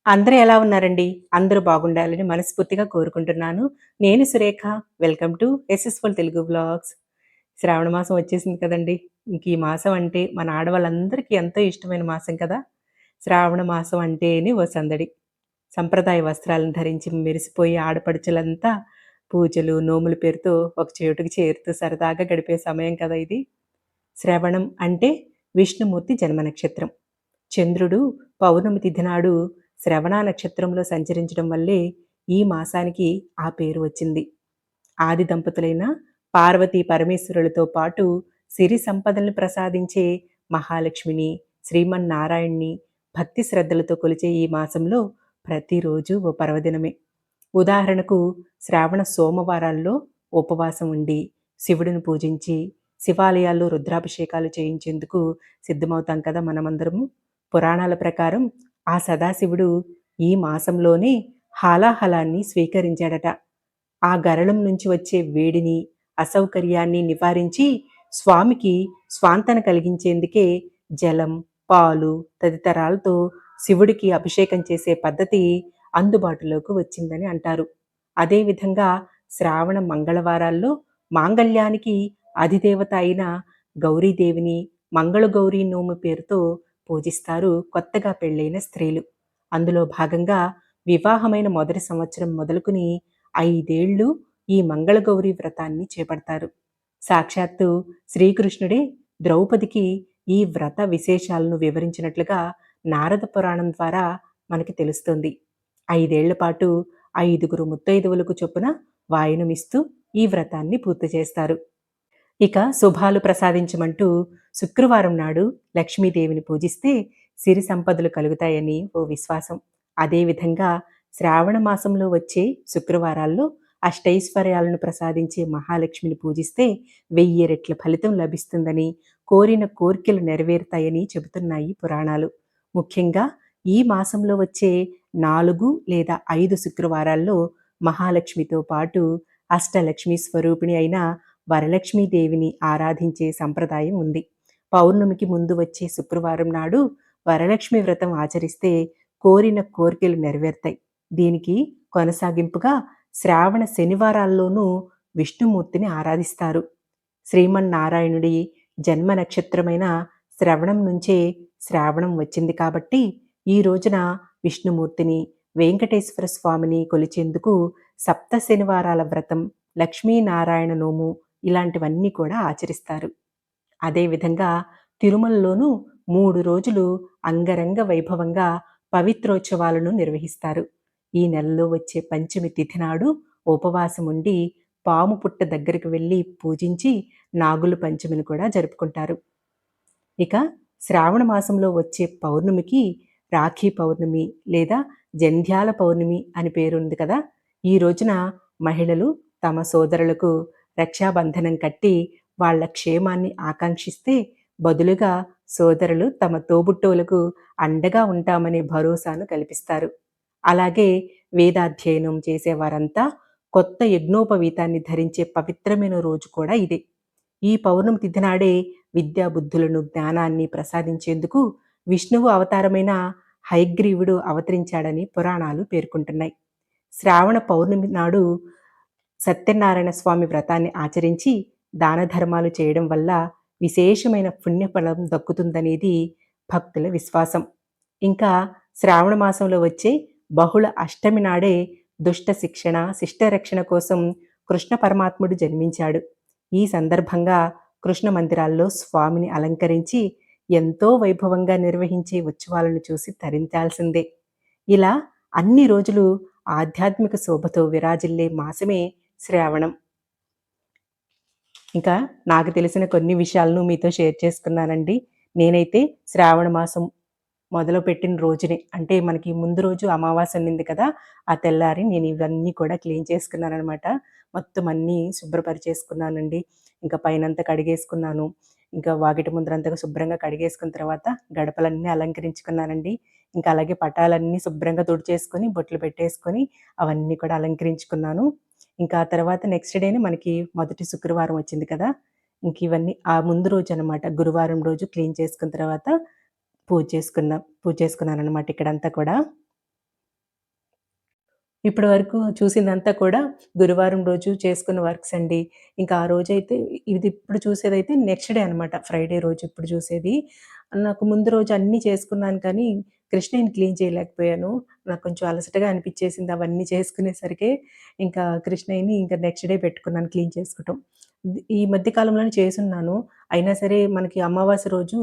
అందరూ ఎలా ఉన్నారండి? అందరూ బాగుండాలని మనస్ఫూర్తిగా కోరుకుంటున్నాను. నేను సురేఖ. వెల్కమ్ టు యశస్ఫుల్ తెలుగు వ్లాగ్స్. శ్రావణ మాసం వచ్చేసింది కదండీ! ఇంక ఈ మాసం అంటే మన ఆడవాళ్ళందరికీ ఎంతో ఇష్టమైన మాసం కదా! శ్రావణ మాసం అంటేనే ఓ సందడి. సంప్రదాయ వస్త్రాలను ధరించి మెరిసిపోయే ఆడపడుచులంతా పూజలు, నోముల పేరుతో ఒక చోటుకి చేరుతూ సరదాగా గడిపే సమయం కదా ఇది. శ్రవణం అంటే విష్ణుమూర్తి జన్మ నక్షత్రం. చంద్రుడు పౌర్ణమి తిథి నాడు శ్రవణ నక్షత్రంలో సంచరించడం వల్లే ఈ మాసానికి ఆ పేరు వచ్చింది. ఆది దంపతులైన పార్వతీ పరమేశ్వరులతో పాటు సిరి సంపదలను ప్రసాదించే మహాలక్ష్మిని, శ్రీమన్నారాయణ్ణి భక్తి శ్రద్ధలతో కొలిచే ఈ మాసంలో ప్రతిరోజు ఓ పర్వదినమే. ఉదాహరణకు శ్రావణ సోమవారాల్లో ఉపవాసం ఉండి శివుడిని పూజించి శివాలయాల్లో రుద్రాభిషేకాలు చేయించేందుకు సిద్ధమవుతాం కదా మనమందరము. పురాణాల ప్రకారం ఆ సదాశివుడు ఈ మాసంలోనే హాలాహలాన్ని స్వీకరించాడట. ఆ గరళం నుంచి వచ్చే వేడిని, అసౌకర్యాన్ని నివారించి స్వామికి స్వాంతన కలిగించేందుకే జలం, పాలు తదితరాలతో శివుడికి అభిషేకం చేసే పద్ధతి అందుబాటులోకి వచ్చిందని అంటారు. అదేవిధంగా శ్రావణ మంగళవారాల్లో మాంగళ్యానికి అధిదేవత అయిన గౌరీదేవిని మంగళగౌరీ నోము పేరుతో పూజిస్తారు కొత్తగా పెళ్ళైన స్త్రీలు. అందులో భాగంగా వివాహమైన మొదటి సంవత్సరం మొదలుకుని 5 ఏళ్ళు ఈ మంగళగౌరి వ్రతాన్ని చేపడతారు. సాక్షాత్తు శ్రీకృష్ణుడే ద్రౌపదికి ఈ వ్రత విశేషాలను వివరించినట్లుగా నారద పురాణం ద్వారా మనకి తెలుస్తుంది. 5 ఏళ్ల పాటు 5గురు ముత్తైదువులకు చొప్పున వాయనమిస్తూ ఈ వ్రతాన్ని పూర్తి చేస్తారు. ఇక శుభాలు ప్రసాదించమంటూ శుక్రవారం నాడు లక్ష్మీదేవిని పూజిస్తే సిరి సంపదలు కలుగుతాయని ఓ విశ్వాసం. అదేవిధంగా శ్రావణ మాసంలో వచ్చే శుక్రవారాల్లో అష్టైశ్వర్యాలను ప్రసాదించే మహాలక్ష్మిని పూజిస్తే 1000 రెట్ల ఫలితం లభిస్తుందని, కోరిన కోర్కెలు నెరవేరుతాయని చెబుతున్నాయి పురాణాలు. ముఖ్యంగా ఈ మాసంలో వచ్చే 4 లేదా 5 శుక్రవారాల్లో మహాలక్ష్మితో పాటు అష్టలక్ష్మి స్వరూపిణి అయిన వరలక్ష్మీదేవిని ఆరాధించే సంప్రదాయం ఉంది. పౌర్ణమికి ముందు వచ్చే శుక్రవారం నాడు వరలక్ష్మి వ్రతం ఆచరిస్తే కోరిన కోరికలు నెరవేరుతాయి. దీనికి కొనసాగింపుగా శ్రావణ శనివారాల్లోనూ విష్ణుమూర్తిని ఆరాధిస్తారు. శ్రీమన్నారాయణుడి జన్మ నక్షత్రమైన శ్రవణం నుంచే శ్రావణం వచ్చింది కాబట్టి ఈ రోజున విష్ణుమూర్తిని, వెంకటేశ్వర స్వామిని కొలిచేందుకు సప్త శనివారాల వ్రతం, లక్ష్మీనారాయణ నోము ఇలాంటివన్నీ కూడా ఆచరిస్తారు. అదేవిధంగా తిరుమలలోనూ 3 రోజులు అంగరంగ వైభవంగా పవిత్రోత్సవాలను నిర్వహిస్తారు. ఈ నెలలో వచ్చే పంచమి తిథి నాడు ఉపవాసం ఉండి పాము పుట్ట దగ్గరికి వెళ్ళి పూజించి నాగుల పంచమిని కూడా జరుపుకుంటారు. ఇక శ్రావణ మాసంలో వచ్చే పౌర్ణమికి రాఖీ పౌర్ణమి లేదా జంధ్యాల పౌర్ణమి అని పేరుంది కదా! ఈ రోజున మహిళలు తమ సోదరులకు రక్షాబంధనం కట్టి వాళ్ళ క్షేమాన్ని ఆకాంక్షిస్తే బదులుగా సోదరులు తమ తోబుట్టువులకు అండగా ఉంటామనే భరోసాను కల్పిస్తారు. అలాగే వేదాధ్యయనం చేసేవారంతా కొత్త యజ్ఞోపవీతాన్ని ధరించే పవిత్రమైన రోజు కూడా ఇదే. ఈ పౌర్ణమి తిథి నాడే విద్యా బుద్ధులను, జ్ఞానాన్ని ప్రసాదించేందుకు విష్ణువు అవతారమైన హయగ్రీవుడు అవతరించాడని పురాణాలు పేర్కొంటున్నాయి. శ్రావణ పౌర్ణమి నాడు సత్యనారాయణ స్వామి వ్రతాన్ని ఆచరించి దాన ధర్మాలు చేయడం వల్ల విశేషమైన పుణ్యఫలం దక్కుతుందనేది భక్తుల విశ్వాసం. ఇంకా శ్రావణ మాసంలో వచ్చే బహుళ అష్టమి నాడే దుష్ట శిక్షణ, శిష్ట రక్షణ కోసం కృష్ణ పరమాత్ముడు జన్మించాడు. ఈ సందర్భంగా కృష్ణ మందిరాల్లో స్వామిని అలంకరించి ఎంతో వైభవంగా నిర్వహించే ఉత్సవాలను చూసి తరించాల్సిందే. ఇలా అన్ని రోజులు ఆధ్యాత్మిక శోభతో విరాజిల్లే మాసమే శ్రావణం. ఇంకా నాకు తెలిసిన కొన్ని విషయాలను మీతో షేర్ చేసుకున్నానండి. నేనైతే శ్రావణ మాసం మొదలుపెట్టిన రోజునే అంటే మనకి ముందు రోజు అమావాస్య ఉన్నింది కదా! ఆ తెల్లారి నేను ఇవన్నీ కూడా క్లీన్ చేసుకున్నాననమాట. మొత్తం అన్నీ శుభ్రపరిచేసుకున్నానండి. ఇంకా పైనంతా కడిగేసుకున్నాను. ఇంకా వాకిటి ముందరంతా శుభ్రంగా కడిగేసుకున్న తర్వాత గడపలన్నీ అలంకరించుకున్నానండి. ఇంకా అలాగే పటాలన్నీ శుభ్రంగా తుడిచేసుకొని, బొట్లు పెట్టేసుకొని అవన్నీ కూడా అలంకరించుకున్నాను. ఇంకా ఆ తర్వాత నెక్స్ట్ డేనే మనకి మొదటి శుక్రవారం వచ్చింది కదా! ఇంక ఇవన్నీ ఆ ముందు రోజనమాట. గురువారం రోజు క్లీన్ చేసుకున్న తర్వాత పూజ చేసుకున్నాననమాట ఇక్కడంతా కూడా. ఇప్పటి వరకు చూసిందంతా కూడా గురువారం రోజు చేసుకున్న వర్క్స్ అండి. ఇంకా ఆ రోజైతే ఇది ఇప్పుడు చూసేదైతే నెక్స్ట్ డే అనమాట. ఫ్రైడే రోజు ఇప్పుడు చూసేది. నాకు ముందు రోజు అన్నీ చేసుకున్నాను కానీ, కృష్ణయ్యని క్లీన్ చేయలేకపోయాను. నాకు కొంచెం అలసటగా అనిపిచ్చేసింది అవన్నీ చేసుకునేసరికే. ఇంకా కృష్ణయ్యని ఇంకా నెక్స్ట్ డే పెట్టుకున్నాను క్లీన్ చేసుకోవటం. ఈ మధ్య కాలంలోనే చేసున్నాను. అయినా సరే మనకి అమావాస్య రోజు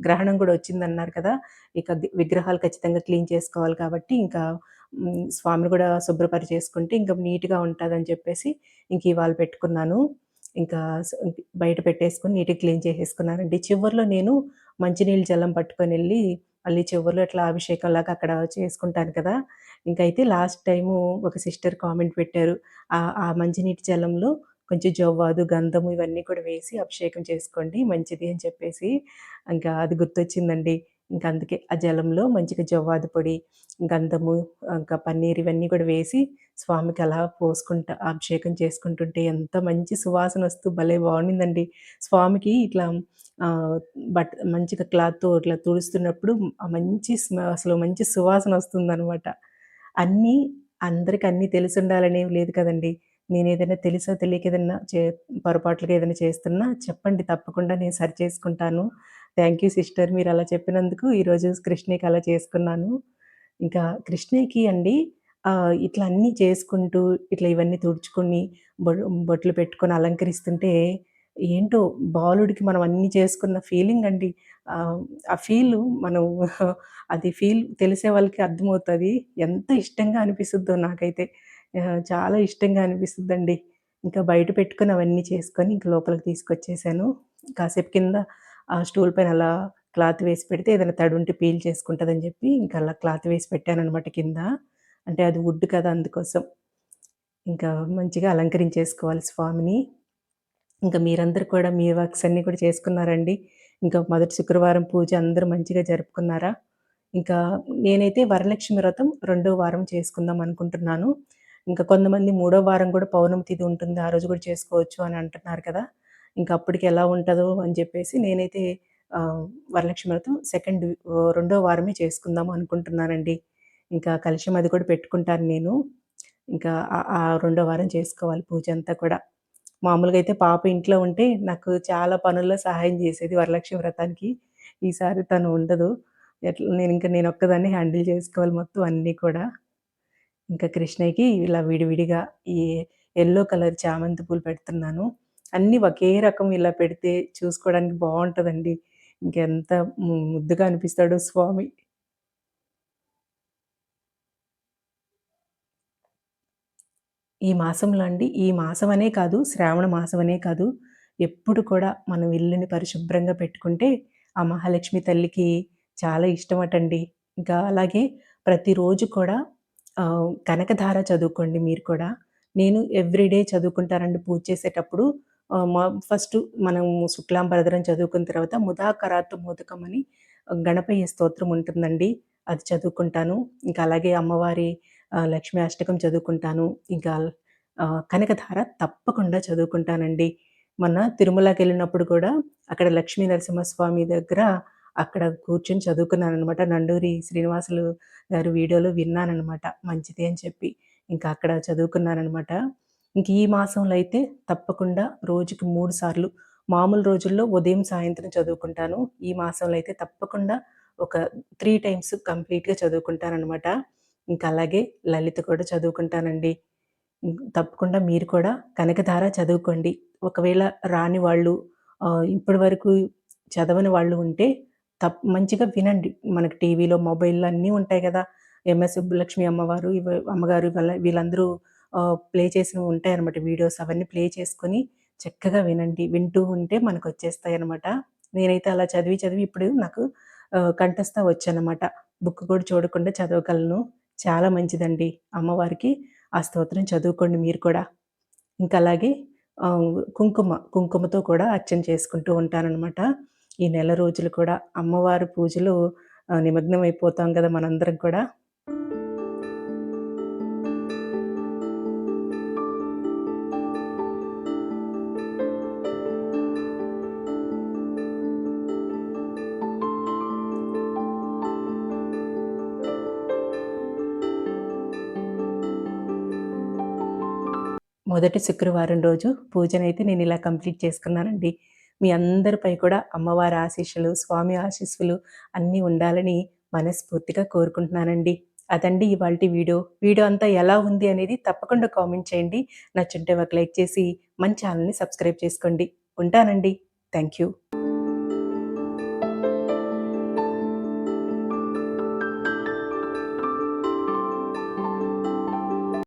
గ్రహణం గూడా వచ్చిందన్నారు కదా! ఇక విగ్రహాలు ఖచ్చితంగా క్లీన్ చేసుకోవాలి కాబట్టి ఇంకా స్వామిని గూడా శుభ్రపరిచేసుకుంటే ఇంక నీట్‌గా ఉంటదని చెప్పేసి ఇంక ఇవాళ పెట్టుకున్నాను. ఇంకా బయట పెట్టేసుకొని నీట్‌గా క్లీన్ చేసేసుకున్నానండి. చివర్లో నేను మంచినీళ్ళు జలం పట్టుకొనెళ్ళి మళ్ళీ చివర్లో ఇట్లా అభిషేకంలాగా అక్కడ చేసుకుంటాను కదా! ఇంకైతే లాస్ట్ టైము ఒక సిస్టర్ కామెంట్ పెట్టారు. ఆ మంచినీటి జలంలో కొంచెం జవ్వాదు, గంధము ఇవన్నీ కూడా వేసి అభిషేకం చేసుకోండి మంచిది అని చెప్పేసి. ఇంకా అది గుర్తొచ్చిందండి. ఇంక అందుకే ఆ జలంలో మంచిగా జవ్వాదు పొడి, గంధము, ఇంకా పన్నీర్ ఇవన్నీ కూడా వేసి స్వామికి అలా పోసుకుంటా అభిషేకం చేసుకుంటుంటే ఎంత మంచి సువాసనొస్తూ భలే బావుండిందండి. స్వామికి ఇట్లా ఆహ్, మంచిగా క్లాత్‌తో ఇట్లా తుడుస్తున్నప్పుడు ఆ మంచి అసలు మంచి సువాసనొస్తుందనమాట. అన్నీ అందరికి అన్నీ తెలిసుండాలనేమి లేదు కదండీ! నేనేదైనా తెలిసో తెలియక ఏదన్నా పొరపాట్లుగా ఏదైనా చేస్తున్నా చెప్పండి తప్పకుండా నేను సరిచేసుకుంటాను. థాంక్ యూ సిస్టర్ మీరలా చెప్పినందుకు ఈరోజు కృష్ణయ్యకి అలా చేసుకున్నాను. ఇంకా కృష్ణయ్యకి అండి ఇట్లా అన్నీ చేసుకుంటూ, ఇట్లా ఇవన్నీ తుడుచుకొని, బొట్లు పెట్టుకొని అలంకరిస్తుంటే ఏంటో బాలుడికి మనం అన్నీ చేసుకున్న ఫీలింగండి. ఆహ్, ఆ ఫీలు మనం అది ఫీల్ తెలిసే వాళ్ళకి అర్థమవుతది. ఎంత ఇష్టంగా అనిపిస్తుందో నాకైతే. చాలా ఇష్టంగా అనిపిస్తుందండి. ఇంకా బయట పెట్టుకొని అవన్నీ చేసుకొని ఇంక లోపలికి తీసుకొచ్చేసాను. కాసేపు కింద స్టూల్ పైన అలా క్లాత్ వేసి పెడితే ఏదైనా తడుంటే పీల్ చేసుకుంటదని జెప్పి ఇంక అలా క్లాత్ వేసి పెట్టాననమాట కింద. అంటే అది వుడ్ కదా! అందుకోసం. ఇంకా మంచిగా అలంకరించేసుకోవాలి స్వామిని. ఇంకా మీరందరూ కూడా మీ వర్క్స్ అన్నీ కూడా చేసుకున్నారండి? ఇంకా మొదటి శుక్రవారం పూజ అందరూ మంచిగా జరుపుకున్నారా? ఇంకా నేనైతే వరలక్ష్మి వ్రతం రెండో వారం చేసుకుందాం అనుకుంటున్నాను. ఇంకా కొంతమంది మూడో వారం గూడా పౌర్ణమి తిథి ఉంటుంది. ఆ రోజు గూడా చేసుకోవచ్చు అని అంటున్నారు కదా! ఇంకా అప్పటికి ఎలా ఉంటదో అని జెప్పేసి నేనైతే ఆహ్, వరలక్ష్మి వ్రతం రెండో వారమే చేసుకుందాం అనుకుంటున్నానండి. ఇంకా కలశం అది కూడా పెట్టుకుంటాను నేను. ఇంకా ఆ రెండో వారం చేసుకోవాలి పూజంతా కూడా. మామూలుగా అయితే పాప ఇంట్లో ఉంటే నాకు చాలా పనుల్లో సహాయం జేసేది వరలక్ష్మి వ్రతానికి. ఈసారి తను ఉండదు. నేనొక్కదాన్నే హ్యాండిల్ చేసుకోవాలి మొత్తం అన్నీ కూడా. ఇంకా కృష్ణయ్యకి ఇలా విడివిడిగా ఈ యెల్లో కలర్ చామంతి పూలు పెడుతున్నాను. అన్నీ ఒకే రకం ఇలా పెడితే చూసుకోవడానికి బావుంటదండి. ఇంకెంత ముద్దుగా అనిపిస్తాడో స్వామి. ఈ మాసంలో అండి, ఈ మాసమనే కాదు, శ్రావణ మాసమనే కాదు, ఎప్పుడు కూడా మనం ఇల్లుని పరిశుభ్రంగా పెట్టుకుంటే, ఆ మహాలక్ష్మి తల్లికి చాలా ఇష్టమటండి. ఇంకా అలాగే ప్రతిరోజు కూడా కనకధార చదువుకోండి మీరు కూడా. నేను ఎవ్రీడే చదువుకుంటానండి పూజ చేసేటప్పుడు. ఫస్టు మనం శుక్లాంబరధరం చదువుకున్న తర్వాత ముదాకరాత్తు మోదకం అని గణపయ్య స్తోత్రం ఉంటుందండి. అది చదువుకుంటాను. ఇంకా అలాగే అమ్మవారి లక్ష్మీ అష్టకం చదువుకుంటాను. ఇంకా కనకధార తప్పకుండా చదువుకుంటానండి. మొన్న తిరుమలకెళ్ళినప్పుడు కూడా అక్కడ లక్ష్మీ నరసింహస్వామి దగ్గర అక్కడ కూర్చొని చదువుకున్నాననమాట. నండూరి శ్రీనివాసులు గారి వీడియోలో విన్నాననమాట. మంచిది అని చెప్పి. ఇంకా అక్కడ చదువుకున్నాననమాట. ఇంక ఈ మాసంలో అయితే తప్పకుండా రోజుకి 3 సార్లు మామూలు రోజుల్లో ఉదయం, సాయంత్రం చదువుకుంటాను. ఈ మాసంలో అయితే తప్పకుండా ఒక 3 టైమ్స్ కంప్లీట్‌గా చదువుకుంటాననమాట. ఇంకా అలాగే లలిత కూడా చదువుకుంటానండి. తప్పకుండా మీరు కూడా కనకధార చదువుకోండి. ఒకవేళ రాని వాళ్ళు ఇప్పటి వరకు చదవని వాళ్ళు ఉంటే మంచిగా వినండి. మనకి టీవీలో, మొబైల్‌లో అన్నీ ఉంటాయి గదా! ఎంఎస్ సుబ్బలక్ష్మి అమ్మవారు, అమ్మగారు వీళ్ళందరూ ప్లే చేసినవి ఉంటాయన్నమాట వీడియోస్. అవన్నీ ప్లే చేసుకొని చక్కగా వినండి. వింటూ ఉంటే మనకొచ్చేస్తాయన్నమాట. నేనైతే అలా చదివి, చదివి ఇప్పుడు నాకు కంఠస్థ వచ్చనమాట. బుక్ కూడా చూడకుండా చదవగలను. చాలా మంచిదండి. అమ్మవారికి ఆ స్తోత్రం చదువుకోండి మీరు కూడా. ఇంకా అలాగే కుంకుమతో కూడా అర్చన చేసుకుంటూ ఉంటాననమాట. ఈ నెల రోజులు కూడా అమ్మవారి పూజలో నిమగ్నం అయిపోతాం గదా! మనందరం కూడా. మొదటి శుక్రవారం రోజు పూజనైతే నేనిలా కంప్లీట్ చేసుకున్నానండి. మీ అందరిపై కూడా అమ్మవారి ఆశీస్సులు, స్వామి ఆశీస్సులు అన్నీ ఉండాలని మనస్ఫూర్తిగా కోరుకుంటున్నానండి. అదండి ఇవాల్టి వీడియో. వీడియో అంతా ఎలా ఉంది అనేది తప్పకుండా కామెంట్ చేయండి. నచ్చుంటే ఒక లైక్ చేసి మన ఛానెల్‌ని సబ్స్క్రైబ్ చేసుకోండి. ఉంటానండి. Thank you.